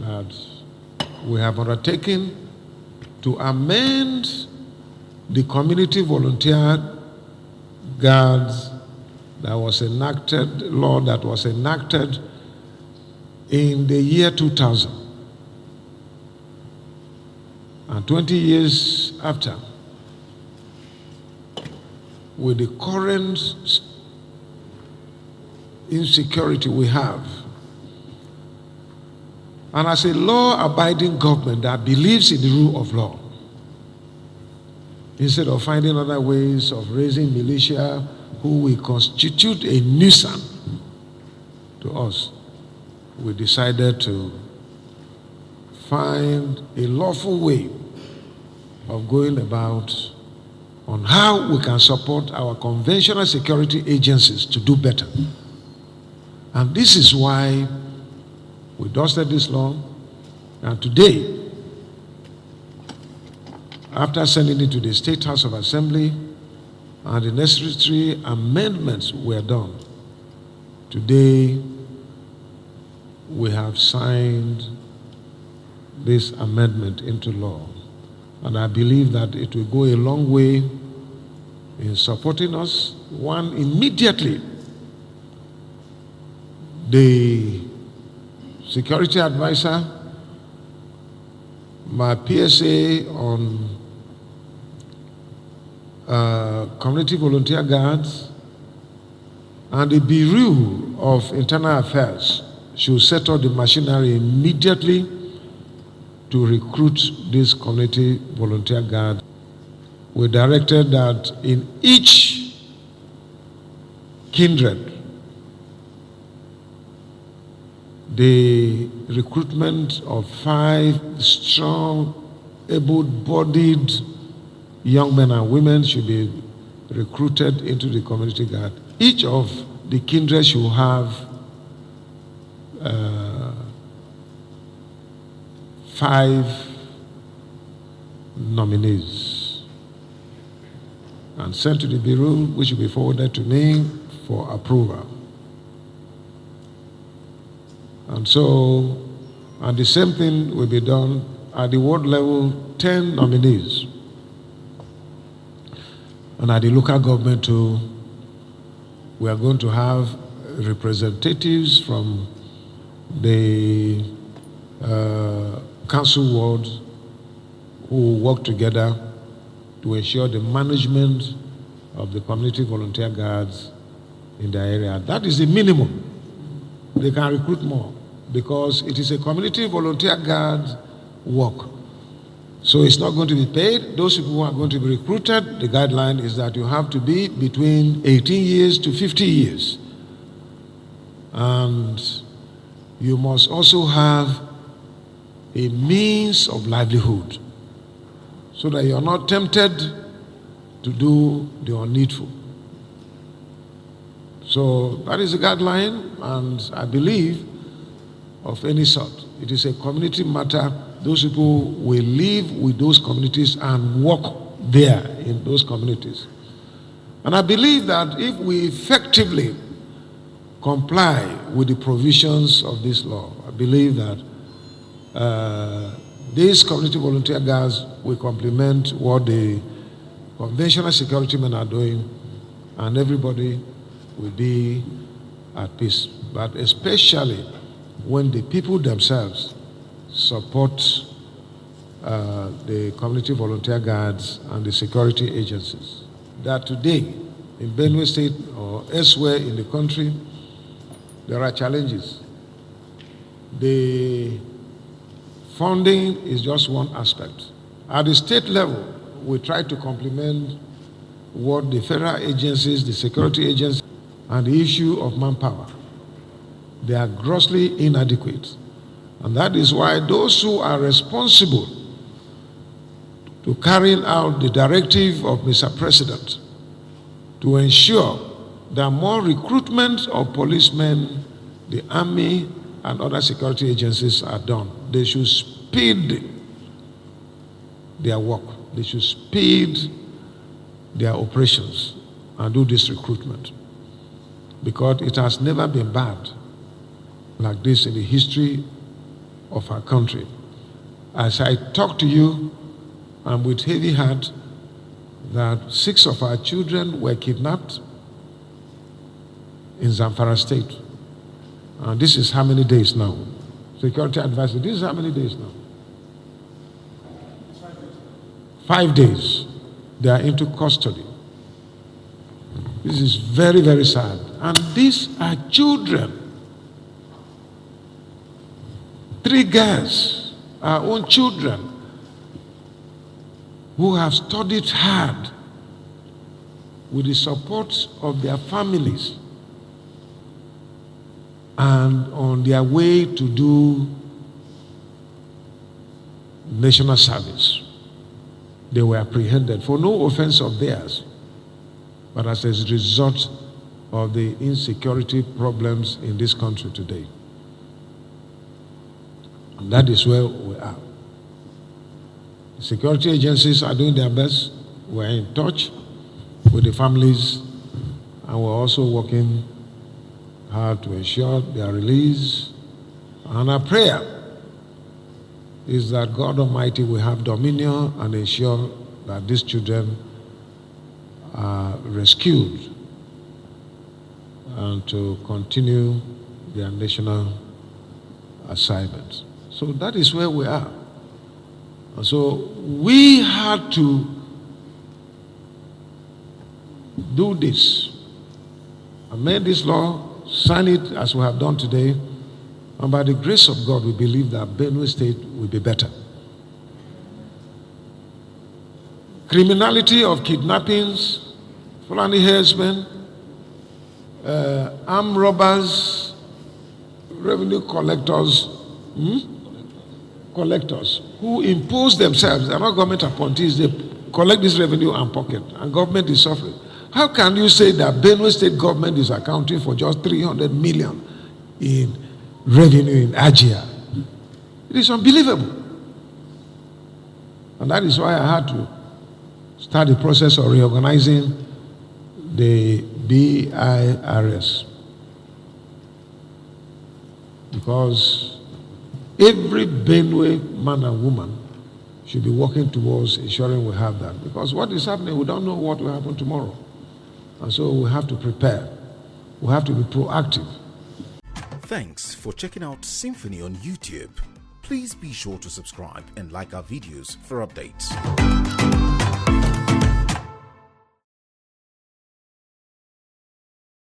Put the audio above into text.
that we have undertaken to amend the community volunteer guards that was enacted, law that was enacted in the year 2000. And 20 years after, with the current insecurity we have, and as a law-abiding government that believes in the rule of law, instead of finding other ways of raising militia who will constitute a nuisance to us, we decided to find a lawful way of going about on how we can support our conventional security agencies to do better. And this is why we dusted this law, and today, after sending it to the State House of Assembly and the necessary amendments were done, today we have signed this amendment into law. And I believe that it will go a long way in supporting us. One, immediately, the security advisor, my PSA on community volunteer guards, and the Bureau of Internal Affairs should set up the machinery immediately to recruit these community volunteer guards. We directed that in each kindred, the recruitment of 5 strong, able-bodied young men and women should be recruited into the community guard. Each of the kindred should have 5 nominees and sent to the Bureau, which will be forwarded to me for approval. And so, and the same thing will be done at the ward level, 10 nominees. And at the local government too, we are going to have representatives from the council ward who work together to ensure the management of the community volunteer guards in the area. That is the minimum. They can recruit more because it is a community volunteer guard work. So it's not going to be paid. Those people who are going to be recruited, the guideline is that you have to be between 18 years to 50 years. And you must also have a means of livelihood so that you are not tempted to do the unneedful. So that is the guideline, and I believe of any sort. It is a community matter. Those people will live with those communities and work there in those communities. And I believe that if we effectively comply with the provisions of this law, I believe that these community volunteer guards will complement what the conventional security men are doing, and everybody will be at peace. But especially when the people themselves support the community volunteer guards and the security agencies. That today, in Benue State or elsewhere in the country, there are challenges. The funding is just one aspect. At the state level, we try to complement what the federal agencies, the security agencies, and the issue of manpower. They are grossly inadequate. And that is why those who are responsible to carrying out the directive of Mr. President to ensure that more recruitment of policemen, the army, and other security agencies are done. They should speed their work. They should speed their operations and do this recruitment, because it has never been bad like this in the history of our country. As I talk to you, I'm with heavy heart that 6 of our children were kidnapped in Zamfara State. This is how many days now? Security advisor, this is how many days now? 5 days. They are into custody. This is very, very sad. And these are children. 3 girls, our own children, who have studied hard with the support of their families and on their way to do national service. They were apprehended for no offense of theirs, but as a result of the insecurity problems in this country today. And that is where we are. The security agencies are doing their best. We're in touch with the families, and we're also working hard to ensure their release. And our prayer is that God Almighty will have dominion and ensure that these children are rescued and to continue their national assignments. So that is where we are. And so we had to do this, amend this law, sign it as we have done today, and by the grace of God, we believe that Benue State will be better. Criminality of kidnappings, Fulani herdsmen, armed robbers, revenue collectors, who impose themselves, they are not government appointees, they collect this revenue and pocket, and government is suffering. How can you say that Benue State government is accounting for just 300 million in revenue in Ajia? It is unbelievable. And that is why I had to start the process of reorganizing the BIRS. Because every Benue man and woman should be working towards ensuring we have that. Because what is happening, we don't know what will happen tomorrow. And so we have to prepare. We have to be proactive. Thanks for checking out SYMFONI on YouTube. Please be sure to subscribe and like our videos for updates.